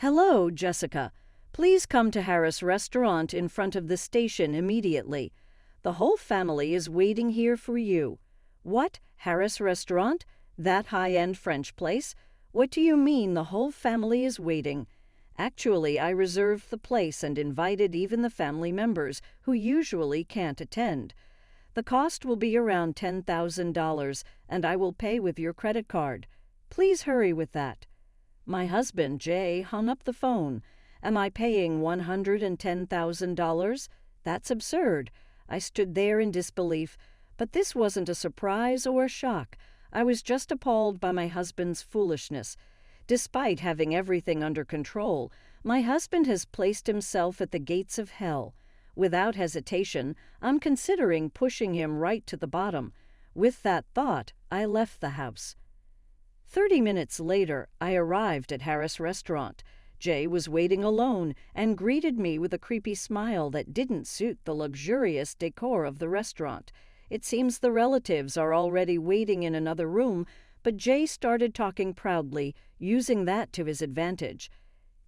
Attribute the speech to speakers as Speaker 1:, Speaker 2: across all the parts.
Speaker 1: Hello, Jessica. Please come to Harris Restaurant in front of the station immediately. The whole family is waiting here for you. What? Harris Restaurant? That high-end French place? What do you mean the whole family is waiting? Actually, I reserved the place and invited even the family members who usually can't attend. The cost will be around $10,000, and I will pay with your credit card. Please hurry with that. My husband, Jay, hung up the phone. Am I paying $110,000? That's absurd. I stood there in disbelief, but this wasn't a surprise or a shock. I was just appalled by my husband's foolishness. Despite having everything under control, my husband has placed himself at the gates of hell. Without hesitation, I'm considering pushing him right to the bottom. With that thought, I left the house. 30 minutes later, I arrived at Harris Restaurant. Jay was waiting alone and greeted me with a creepy smile that didn't suit the luxurious decor of the restaurant. It seems the relatives are already waiting in another room, but Jay started talking proudly, using that to his advantage.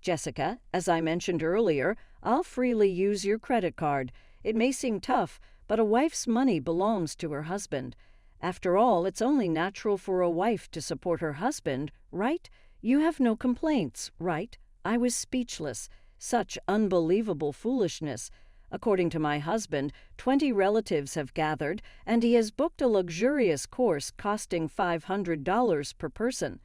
Speaker 1: Jessica, as I mentioned earlier, I'll freely use your credit card. It may seem tough, but a wife's money belongs to her husband. After all, it's only natural for a wife to support her husband, right? You have no complaints, right? I was speechless. Such unbelievable foolishness. According to my husband, 20 relatives have gathered, and he has booked a luxurious course costing $500 per person.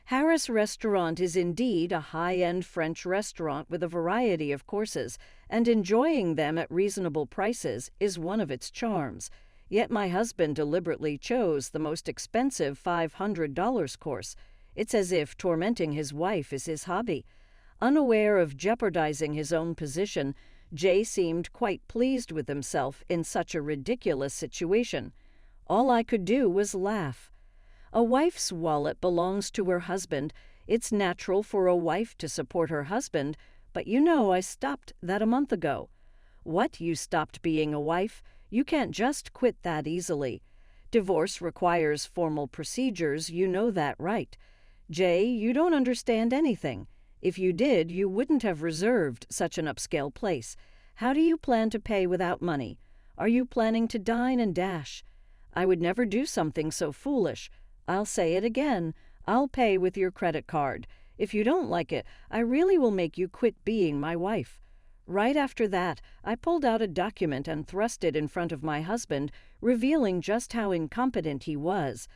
Speaker 1: Harris Restaurant is indeed a high-end French restaurant with a variety of courses, and enjoying them at reasonable prices is one of its charms. Yet my husband deliberately chose the most expensive $500 course. It's as if tormenting his wife is his hobby. Unaware of jeopardizing his own position, Jay seemed quite pleased with himself in such a ridiculous situation. All I could do was laugh. A wife's wallet belongs to her husband. It's natural for a wife to support her husband, but you know I stopped that a month ago. What, you stopped being a wife? You can't just quit that easily. Divorce requires formal procedures, you know that, right? Jay, you don't understand anything. If you did, you wouldn't have reserved such an upscale place. How do you plan to pay without money? Are you planning to dine and dash? I would never do something so foolish. I'll say it again. I'll pay with your credit card. If you don't like it, I really will make you quit being my wife. Right after that, I pulled out a document and thrust it in front of my husband, revealing just how incompetent he was.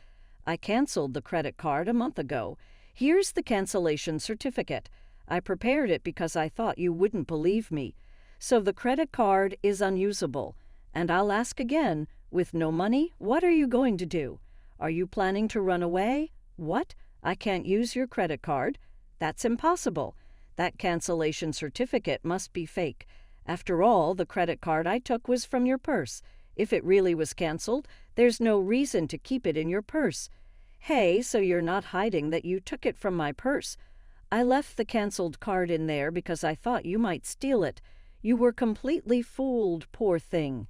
Speaker 1: I canceled the credit card a month ago. Here's the cancellation certificate. I prepared it because I thought you wouldn't believe me. So the credit card is unusable. And I'll ask again, with no money, what are you going to do? Are you planning to run away? What? I can't use your credit card? That's impossible. That cancellation certificate must be fake. After all, the credit card I took was from your purse. If it really was canceled, there's no reason to keep it in your purse. Hey, so you're not hiding that you took it from my purse. I left the canceled card in there because I thought you might steal it. You were completely fooled, poor thing.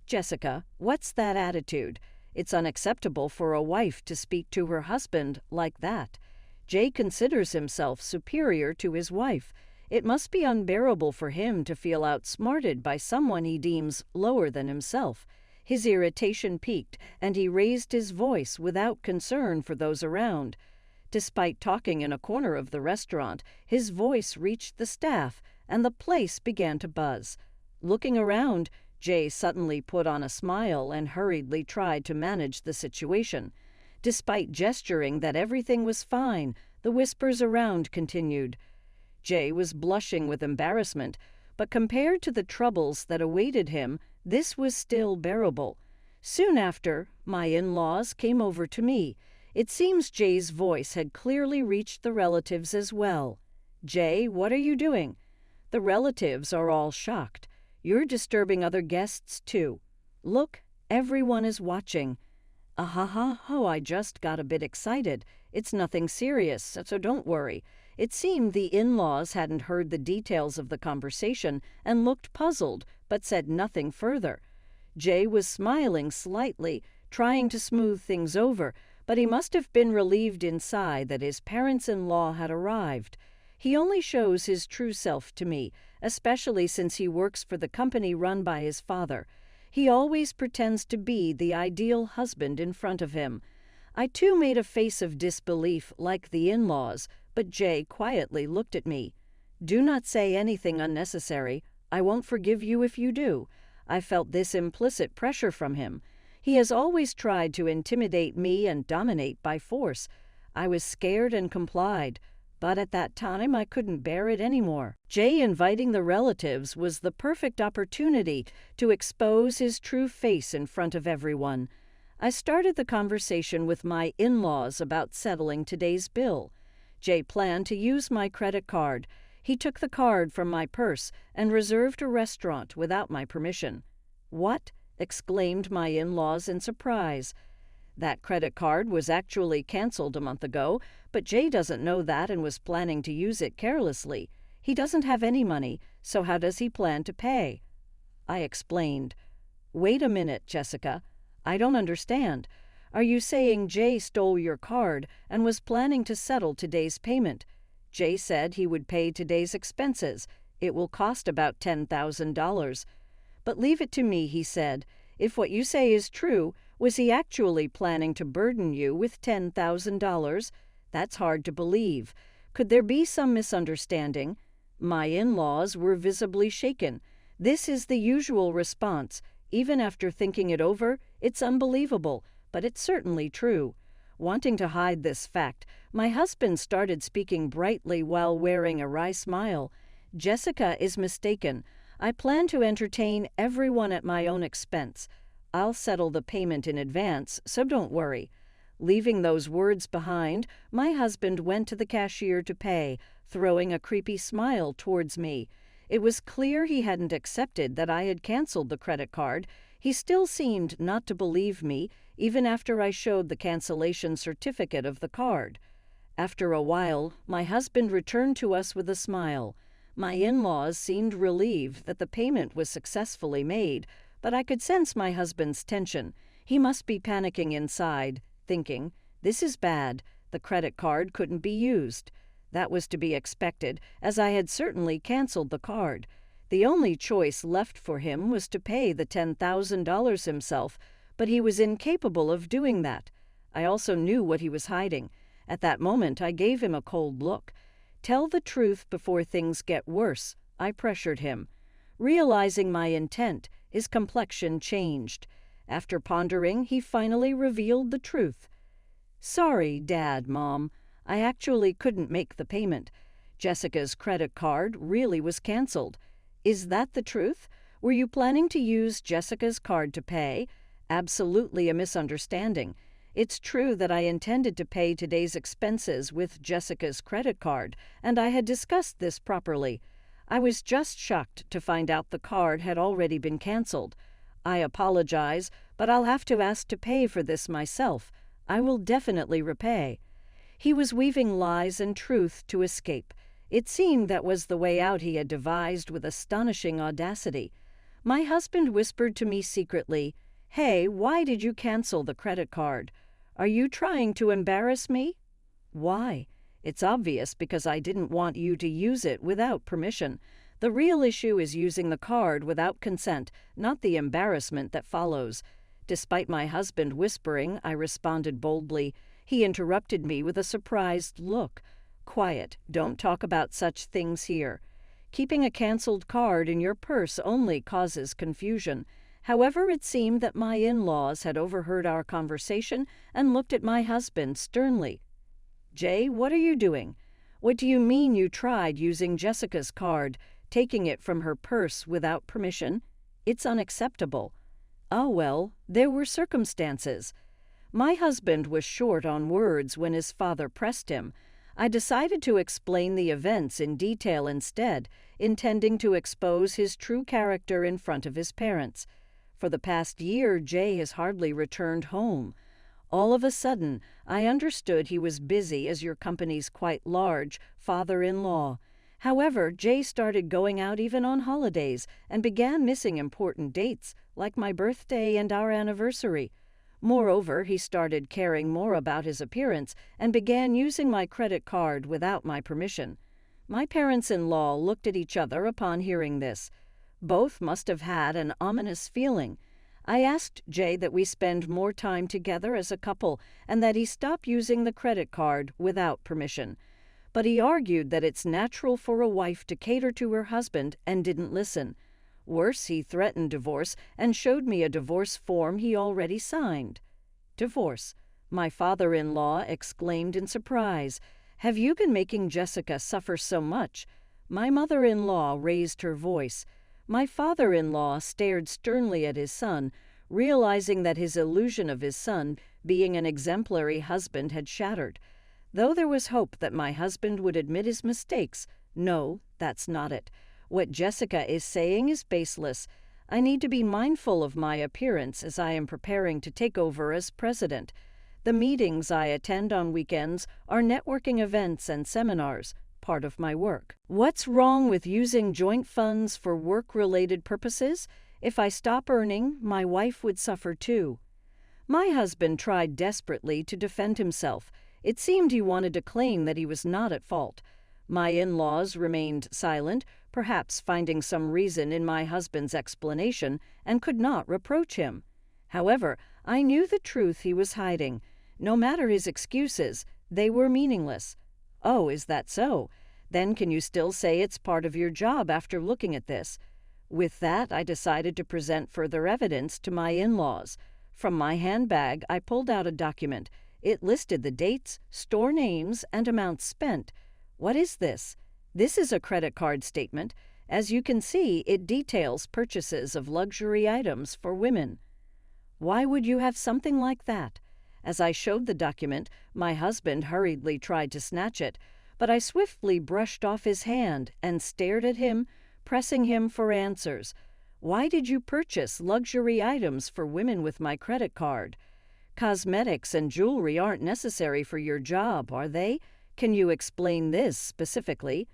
Speaker 1: Jessica, what's that attitude? It's unacceptable for a wife to speak to her husband like that. Jay considers himself superior to his wife. It must be unbearable for him to feel outsmarted by someone he deems lower than himself. His irritation peaked, and he raised his voice without concern for those around. Despite talking in a corner of the restaurant, his voice reached the staff, and the place began to buzz. Looking around, Jay suddenly put on a smile and hurriedly tried to manage the situation. Despite gesturing that everything was fine, the whispers around continued. Jay was blushing with embarrassment, but compared to the troubles that awaited him, this was still bearable. Soon after, my in-laws came over to me. It seems Jay's voice had clearly reached the relatives as well. Jay, what are you doing? The relatives are all shocked. You're disturbing other guests, too. Look, everyone is watching. I just got a bit excited. It's nothing serious, so don't worry. It seemed the in-laws hadn't heard the details of the conversation and looked puzzled, but said nothing further. Jay was smiling slightly, trying to smooth things over, but he must have been relieved inside that his parents-in-law had arrived. He only shows his true self to me, especially since he works for the company run by his father. He always pretends to be the ideal husband in front of him. I too made a face of disbelief like the in-laws, but Jay quietly looked at me. "Do not say anything unnecessary. I won't forgive you if you do." I felt this implicit pressure from him. He has always tried to intimidate me and dominate by force. I was scared and complied, but at that time I couldn't bear it anymore. Jay inviting the relatives was the perfect opportunity to expose his true face in front of everyone. I started the conversation with my in-laws about settling today's bill. Jay planned to use my credit card. He took the card from my purse and reserved a restaurant without my permission. "What?" exclaimed my in-laws in surprise. That credit card was actually canceled a month ago, but Jay doesn't know that and was planning to use it carelessly. He doesn't have any money, so how does he plan to pay? I explained. "Wait a minute, Jessica. I don't understand. Are you saying Jay stole your card and was planning to settle today's payment? Jay said he would pay today's expenses. It will cost about $10,000. But leave it to me," he said. "If what you say is true, was he actually planning to burden you with $10,000? That's hard to believe. Could there be some misunderstanding?" My in-laws were visibly shaken. This is the usual response. Even after thinking it over, it's unbelievable, but it's certainly true. Wanting to hide this fact, my husband started speaking brightly while wearing a wry smile. "Jessica is mistaken. I plan to entertain everyone at my own expense. I'll settle the payment in advance, so don't worry." Leaving those words behind, my husband went to the cashier to pay, throwing a creepy smile towards me. It was clear he hadn't accepted that I had canceled the credit card. He still seemed not to believe me, even after I showed the cancellation certificate of the card. After a while, my husband returned to us with a smile. My in-laws seemed relieved that the payment was successfully made, but I could sense my husband's tension. He must be panicking inside, thinking, "This is bad. The credit card couldn't be used." That was to be expected, as I had certainly canceled the card. The only choice left for him was to pay the $10,000 himself, but he was incapable of doing that. I also knew what he was hiding. At that moment, I gave him a cold look. "Tell the truth before things get worse," I pressured him. Realizing my intent, his complexion changed. After pondering, he finally revealed the truth. "Sorry, Dad, Mom. I actually couldn't make the payment. Jessica's credit card really was canceled." "Is that the truth? Were you planning to use Jessica's card to pay?" "Absolutely a misunderstanding. It's true that I intended to pay today's expenses with Jessica's credit card, and I had discussed this properly. I was just shocked to find out the card had already been canceled. I apologize, but I'll have to ask to pay for this myself. I will definitely repay." He was weaving lies and truth to escape. It seemed that was the way out he had devised with astonishing audacity. My husband whispered to me secretly, "Hey, why did you cancel the credit card? Are you trying to embarrass me?" "Why? It's obvious, because I didn't want you to use it without permission. The real issue is using the card without consent, not the embarrassment that follows." Despite my husband whispering, I responded boldly. He interrupted me with a surprised look. "Quiet. Don't talk about such things here. Keeping a canceled card in your purse only causes confusion." However, it seemed that my in-laws had overheard our conversation and looked at my husband sternly. "Jay, what are you doing? What do you mean you tried using Jessica's card, taking it from her purse without permission? It's unacceptable." "Oh, well, there were circumstances." My husband was short on words when his father pressed him. I decided to explain the events in detail instead, intending to expose his true character in front of his parents. For the past year, Jay has hardly returned home. All of a sudden, I understood he was busy as your company's quite large father-in-law. However, Jay started going out even on holidays and began missing important dates, like my birthday and our anniversary. Moreover, he started caring more about his appearance and began using my credit card without my permission. My parents-in-law looked at each other upon hearing this. Both must have had an ominous feeling. I asked Jay that we spend more time together as a couple and that he stop using the credit card without permission. But he argued that it's natural for a wife to cater to her husband and didn't listen. Worse, he threatened divorce and showed me a divorce form he already signed. Divorce, my father-in-law exclaimed in surprise. Have you been making Jessica suffer so much? My mother-in-law raised her voice. My father-in-law stared sternly at his son, realizing that his illusion of his son being an exemplary husband had shattered. Though there was hope that my husband would admit his mistakes, no, that's not it. What Jessica is saying is baseless. I need to be mindful of my appearance as I am preparing to take over as president. The meetings I attend on weekends are networking events and seminars, part of my work. What's wrong with using joint funds for work-related purposes? If I stop earning, my wife would suffer too. My husband tried desperately to defend himself. It seemed he wanted to claim that he was not at fault. My in-laws remained silent, perhaps finding some reason in my husband's explanation, and could not reproach him. However, I knew the truth he was hiding. No matter his excuses, they were meaningless. Oh, is that so? Then can you still say it's part of your job after looking at this? With that, I decided to present further evidence to my in-laws. From my handbag, I pulled out a document. It listed the dates, store names, and amounts spent. What is this? This is a credit card statement. As you can see, it details purchases of luxury items for women. Why would you have something like that? As I showed the document, my husband hurriedly tried to snatch it, but I swiftly brushed off his hand and stared at him, pressing him for answers. Why did you purchase luxury items for women with my credit card? Cosmetics and jewelry aren't necessary for your job, are they? Can you explain this specifically?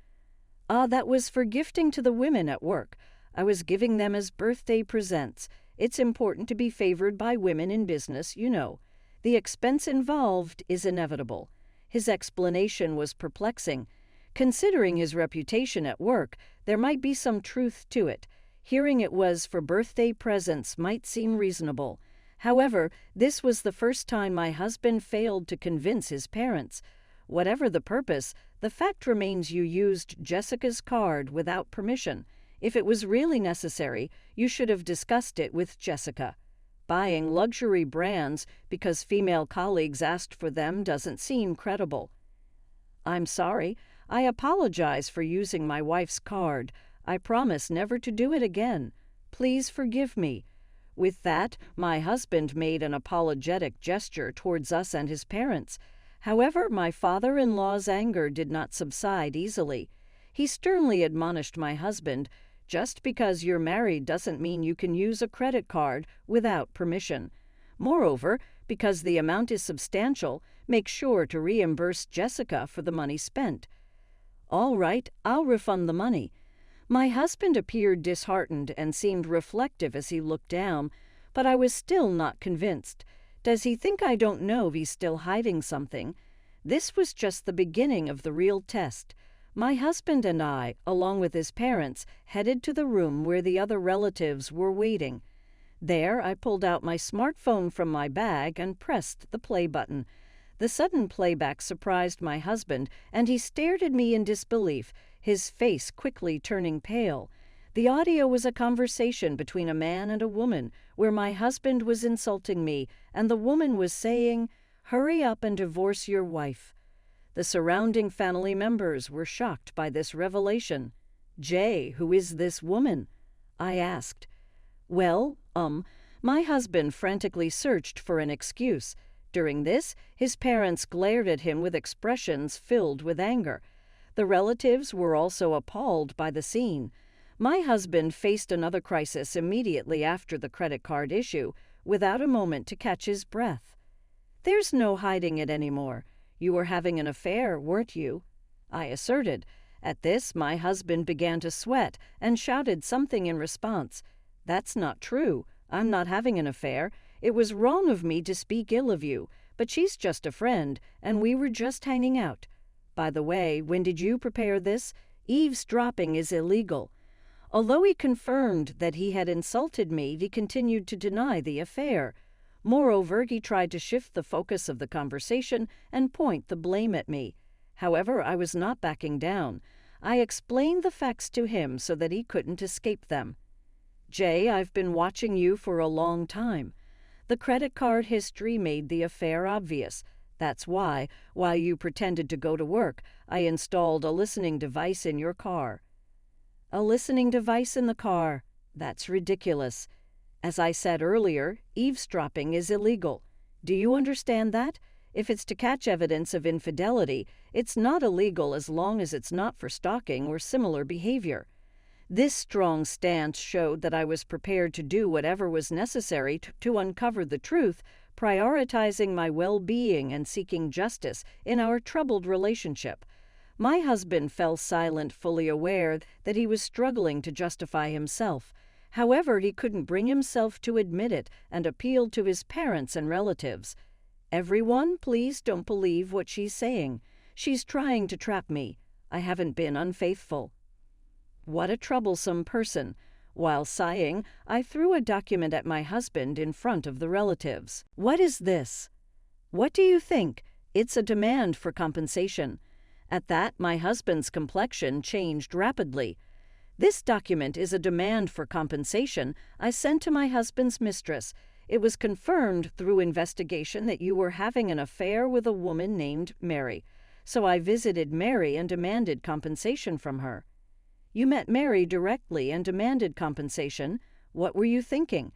Speaker 1: That was for gifting to the women at work. I was giving them as birthday presents. It's important to be favored by women in business, you know. The expense involved is inevitable. His explanation was perplexing. Considering his reputation at work, there might be some truth to it. Hearing it was for birthday presents might seem reasonable. However, this was the first time my husband failed to convince his parents. Whatever the purpose, the fact remains you used Jessica's card without permission. If it was really necessary, you should have discussed it with Jessica. Buying luxury brands because female colleagues asked for them doesn't seem credible. I'm sorry. I apologize for using my wife's card. I promise never to do it again. Please forgive me. With that, my husband made an apologetic gesture towards us and his parents. However, my father-in-law's anger did not subside easily. He sternly admonished my husband, just because you're married doesn't mean you can use a credit card without permission. Moreover, because the amount is substantial, make sure to reimburse Jessica for the money spent. All right, I'll refund the money. My husband appeared disheartened and seemed reflective as he looked down, but I was still not convinced. Does he think I don't know he's still hiding something? This was just the beginning of the real test. My husband and I, along with his parents, headed to the room where the other relatives were waiting. There, I pulled out my smartphone from my bag and pressed the play button. The sudden playback surprised my husband, and he stared at me in disbelief, his face quickly turning pale. The audio was a conversation between a man and a woman, where my husband was insulting me, and the woman was saying, "Hurry up and divorce your wife." The surrounding family members were shocked by this revelation. "Jay, who is this woman?" I asked. Well, my husband frantically searched for an excuse. During this, his parents glared at him with expressions filled with anger. The relatives were also appalled by the scene. My husband faced another crisis immediately after the credit card issue, without a moment to catch his breath. "There's no hiding it anymore. You were having an affair, weren't you?" I asserted. At this, my husband began to sweat and shouted something in response. "That's not true. I'm not having an affair. It was wrong of me to speak ill of you, but she's just a friend, and we were just hanging out." By the way, when did you prepare this? Eavesdropping is illegal." Although he confirmed that he had insulted me, he continued to deny the affair. Moreover, he tried to shift the focus of the conversation and point the blame at me. However, I was not backing down. I explained the facts to him so that he couldn't escape them. "Jay, I've been watching you for a long time. The credit card history made the affair obvious. That's why, while you pretended to go to work, I installed a listening device in your car." "A listening device in the car? That's ridiculous. As I said earlier, eavesdropping is illegal. Do you understand that? If it's to catch evidence of infidelity, it's not illegal as long as it's not for stalking or similar behavior." This strong stance showed that I was prepared to do whatever was necessary to uncover the truth, prioritizing my well-being and seeking justice in our troubled relationship. My husband fell silent, fully aware that he was struggling to justify himself. However, he couldn't bring himself to admit it and appealed to his parents and relatives. "Everyone, please don't believe what she's saying. She's trying to trap me. I haven't been unfaithful." What a troublesome person. While sighing, I threw a document at my husband in front of the relatives. "What is this?" "What do you think? It's a demand for compensation." At that, my husband's complexion changed rapidly. "This document is a demand for compensation I sent to my husband's mistress. It was confirmed through investigation that you were having an affair with a woman named Mary. So I visited Mary and demanded compensation from her." "You met Mary directly and demanded compensation. What were you thinking?"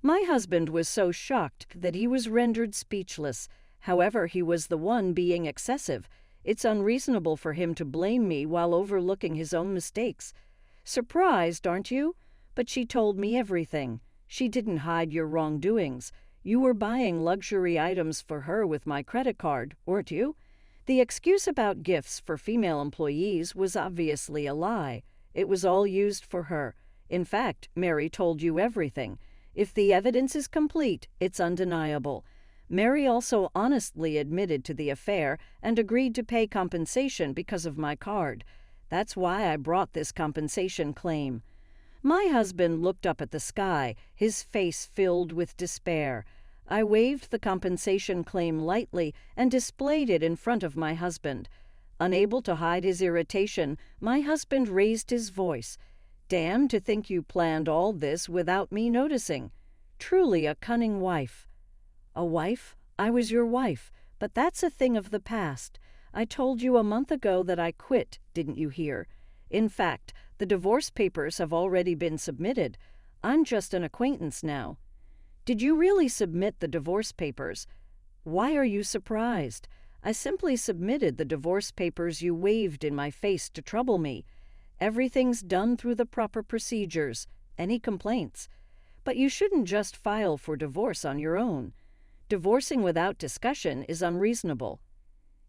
Speaker 1: My husband was so shocked that he was rendered speechless. However, he was the one being excessive. It's unreasonable for him to blame me while overlooking his own mistakes. "Surprised, aren't you? But she told me everything. She didn't hide your wrongdoings. You were buying luxury items for her with my credit card, weren't you?" The excuse about gifts for female employees was obviously a lie. It was all used for her. In fact, Mary told you everything. If the evidence is complete, it's undeniable. Mary also honestly admitted to the affair and agreed to pay compensation because of my card. That's why I brought this compensation claim. My husband looked up at the sky, his face filled with despair. I waved the compensation claim lightly and displayed it in front of my husband. Unable to hide his irritation, my husband raised his voice. "Damn to think you planned all this without me noticing. Truly a cunning wife." "A wife? I was your wife, but that's a thing of the past. I told you a month ago that I quit, didn't you hear? In fact, the divorce papers have already been submitted. I'm just an acquaintance now." "Did you really submit the divorce papers?" "Why are you surprised? I simply submitted the divorce papers you waved in my face to trouble me. Everything's done through the proper procedures. Any complaints? But you shouldn't just file for divorce on your own. Divorcing without discussion is unreasonable."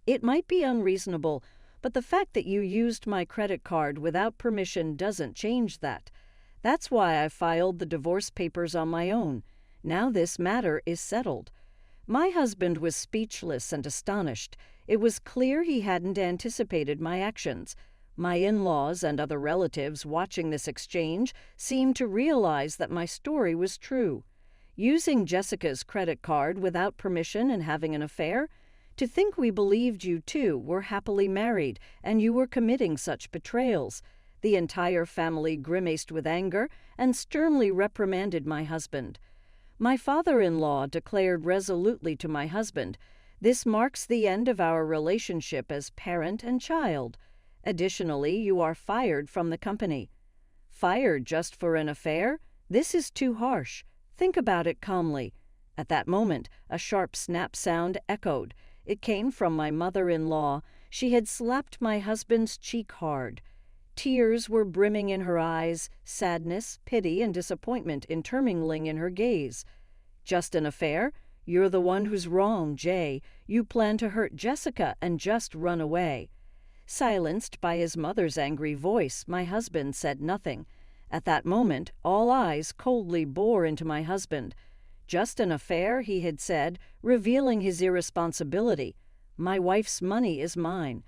Speaker 1: "It might be unreasonable, but the fact that you used my credit card without permission doesn't change that. That's why I filed the divorce papers on my own. Now this matter is settled." My husband was speechless and astonished. It was clear he hadn't anticipated my actions. My in-laws and other relatives watching this exchange seemed to realize that my story was true. Using Jessica's credit card without permission and having an affair? To think we believed you two were happily married and you were committing such betrayals. The entire family grimaced with anger and sternly reprimanded my husband. My father-in-law declared resolutely to my husband, "This marks the end of our relationship as parent and child. Additionally, you are fired from the company." "Fired just for an affair? This is too harsh. Think about it calmly." At that moment, a sharp snap sound echoed. It came from my mother-in-law. She had slapped my husband's cheek hard. Tears were brimming in her eyes, sadness, pity, and disappointment intermingling in her gaze. "Just an affair? You're the one who's wrong, Jay. You plan to hurt Jessica and just run away." Silenced by his mother's angry voice, my husband said nothing. At that moment, all eyes coldly bore into my husband. "Just an affair," he had said, revealing his irresponsibility. "My wife's money is mine.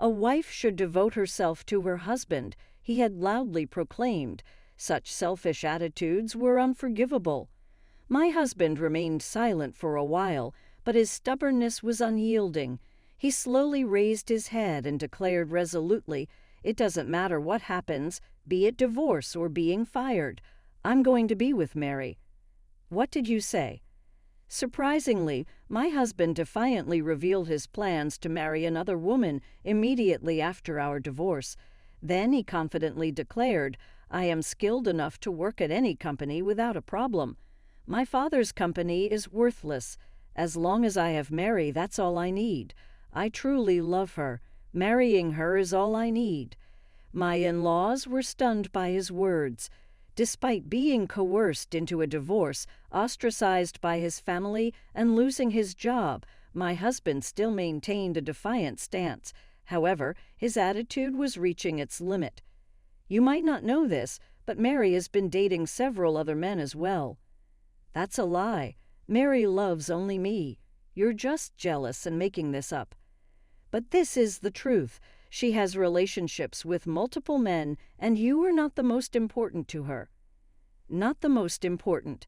Speaker 1: A wife should devote herself to her husband, he had loudly proclaimed. Such selfish attitudes were unforgivable. My husband remained silent for a while, but his stubbornness was unyielding. He slowly raised his head and declared resolutely, "It doesn't matter what happens, be it divorce or being fired. I'm going to be with Mary." "What did you say?" Surprisingly, my husband defiantly revealed his plans to marry another woman immediately after our divorce. Then he confidently declared, "I am skilled enough to work at any company without a problem. My father's company is worthless. As long as I have Mary, that's all I need. I truly love her. Marrying her is all I need." My in-laws were stunned by his words. Despite being coerced into a divorce, ostracized by his family, and losing his job, my husband still maintained a defiant stance. However, his attitude was reaching its limit. "You might not know this, but Mary has been dating several other men as well." "That's a lie. Mary loves only me. You're just jealous and making this up." "But this is the truth. She has relationships with multiple men, and you are not the most important to her." "Not the most important?"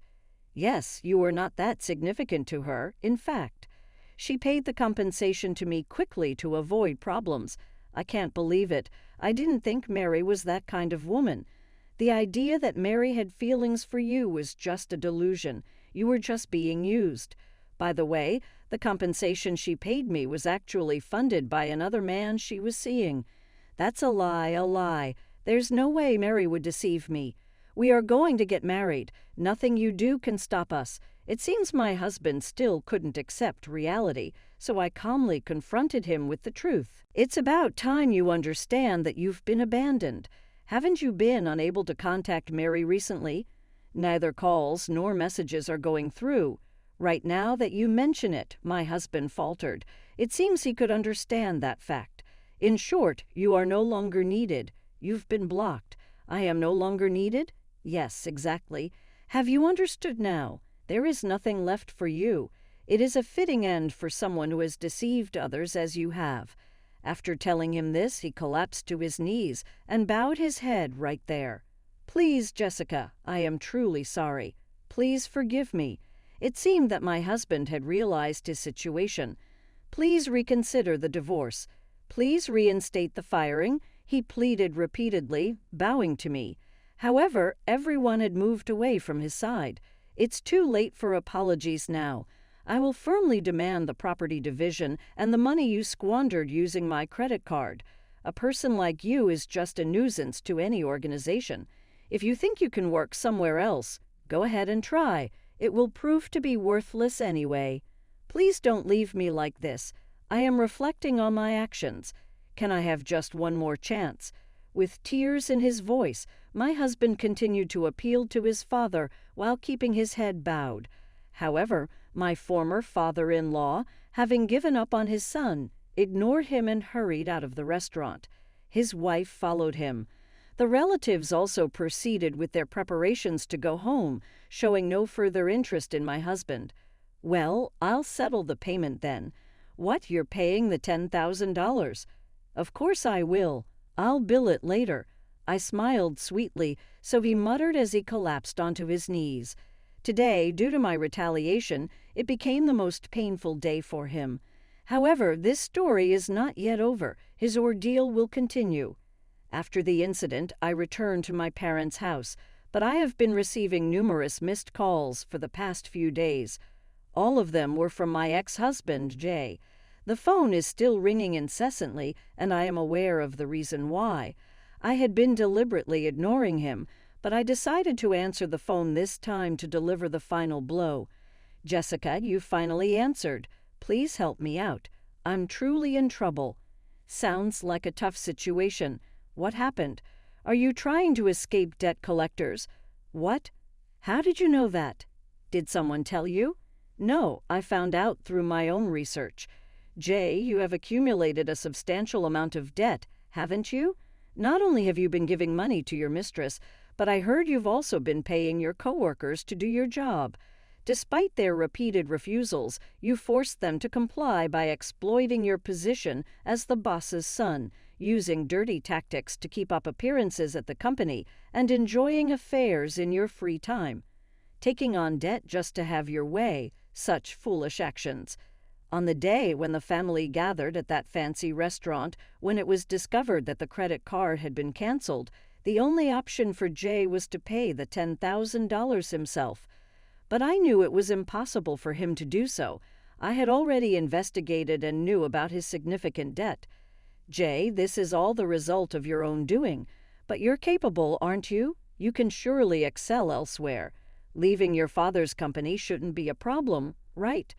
Speaker 1: "Yes, you are not that significant to her, in fact. She paid the compensation to me quickly to avoid problems. I can't believe it. I didn't think Mary was that kind of woman. The idea that Mary had feelings for you was just a delusion. You were just being used. By the way, the compensation she paid me was actually funded by another man she was seeing. That's a lie, a lie. There's no way Mary would deceive me. We are going to get married. Nothing you do can stop us. It seems my husband still couldn't accept reality, so I calmly confronted him with the truth. It's about time you understand that you've been abandoned. Haven't you been unable to contact Mary recently? Neither calls nor messages are going through. Right now that you mention it, my husband faltered. It seems he could understand that fact. In short, you are no longer needed. You've been blocked. I am no longer needed? Yes, exactly. Have you understood now? There is nothing left for you. It is a fitting end for someone who has deceived others as you have." After telling him this, he collapsed to his knees and bowed his head right there. "Please, Jessica, I am truly sorry. Please forgive me." It seemed that my husband had realized his situation. "Please reconsider the divorce. Please reinstate the firing," he pleaded repeatedly, bowing to me. However, everyone had moved away from his side. "It's too late for apologies now. I will firmly demand the property division and the money you squandered using my credit card. A person like you is just a nuisance to any organization. If you think you can work somewhere else, go ahead and try. It will prove to be worthless anyway. Please don't leave me like this. I am reflecting on my actions. Can I have just one more chance?" With tears in his voice, my husband continued to appeal to his father while keeping his head bowed. However, my former father-in-law, having given up on his son, ignored him and hurried out of the restaurant. His wife followed him. The relatives also proceeded with their preparations to go home, showing no further interest in my husband. "Well, I'll settle the payment then." "What, you're paying the $10,000? "Of course I will. I'll bill it later." I smiled sweetly, so he muttered as he collapsed onto his knees. Today, due to my retaliation, it became the most painful day for him. However, this story is not yet over. His ordeal will continue. After the incident, I returned to my parents' house, but I have been receiving numerous missed calls for the past few days. All of them were from my ex-husband, Jay. The phone is still ringing incessantly, and I am aware of the reason why. I had been deliberately ignoring him, but I decided to answer the phone this time to deliver the final blow. "Jessica, you finally answered. Please help me out. I'm truly in trouble." "Sounds like a tough situation. What happened? Are you trying to escape debt collectors?" "What? How did you know that? Did someone tell you?" "No, I found out through my own research. Jay, you have accumulated a substantial amount of debt, haven't you? Not only have you been giving money to your mistress, but I heard you've also been paying your coworkers to do your job. Despite their repeated refusals, you forced them to comply by exploiting your position as the boss's son, using dirty tactics to keep up appearances at the company, and enjoying affairs in your free time. Taking on debt just to have your way, such foolish actions. On the day when the family gathered at that fancy restaurant, when it was discovered that the credit card had been canceled, the only option for Jay was to pay the $10,000 himself. But I knew it was impossible for him to do so. I had already investigated and knew about his significant debt. Jay, this is all the result of your own doing. But you're capable, aren't you? You can surely excel elsewhere. Leaving your father's company shouldn't be a problem, right?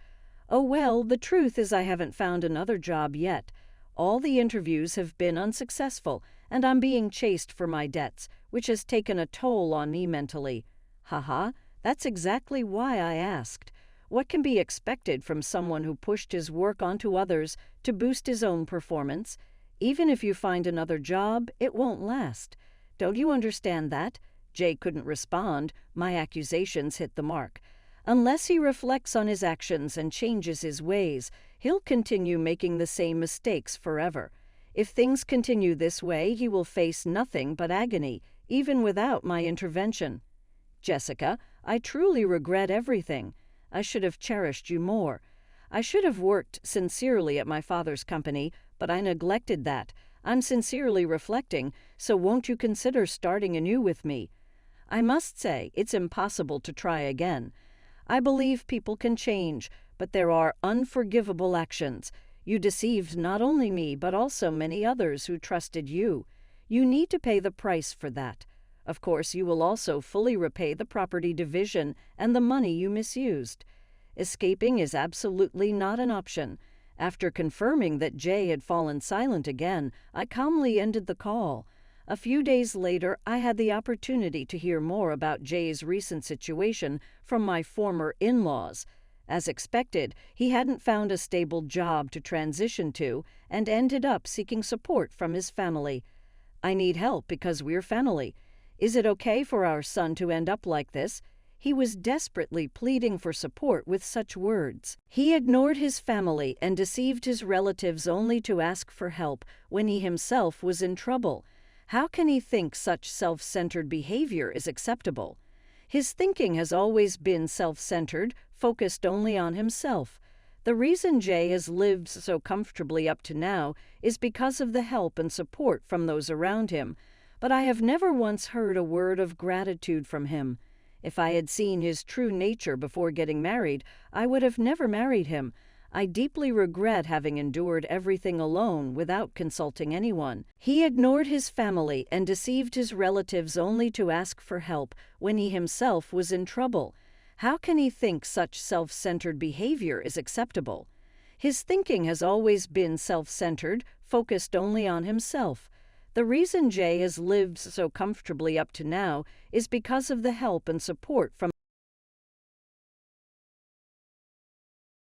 Speaker 1: Oh well, the truth is I haven't found another job yet. All the interviews have been unsuccessful, and I'm being chased for my debts, which has taken a toll on me mentally. Haha. That's exactly why I asked. What can be expected from someone who pushed his work onto others to boost his own performance? Even if you find another job, it won't last. Don't you understand that? Jay couldn't respond. My accusations hit the mark. Unless he reflects on his actions and changes his ways, he'll continue making the same mistakes forever. If things continue this way, he will face nothing but agony, even without my intervention. Jessica, I truly regret everything. I should have cherished you more. I should have worked sincerely at my father's company, but I neglected that. I'm sincerely reflecting, so won't you consider starting anew with me? I must say, it's impossible to try again. I believe people can change, but there are unforgivable actions. You deceived not only me, but also many others who trusted you. You need to pay the price for that. Of course, you will also fully repay the property division and the money you misused. Escaping is absolutely not an option. After confirming that Jay had fallen silent again, I calmly ended the call. A few days later, I had the opportunity to hear more about Jay's recent situation from my former in-laws. As expected, he hadn't found a stable job to transition to and ended up seeking support from his family. I need help because we're family. Is it okay for our son to end up like this? He was desperately pleading for support with such words. He ignored his family and deceived his relatives only to ask for help when he himself was in trouble. How can he think such self-centered behavior is acceptable? His thinking has always been self-centered, focused only on himself. The reason Jay has lived so comfortably up to now is because of the help and support from those around him. But I have never once heard a word of gratitude from him. If I had seen his true nature before getting married, I would have never married him. I deeply regret having endured everything alone without consulting anyone. He ignored his family and deceived his relatives only to ask for help when he himself was in trouble. How can he think such self-centered behavior is acceptable? His thinking has always been self-centered, focused only on himself. The reason Jay has lived so comfortably up to now is because of the help and support from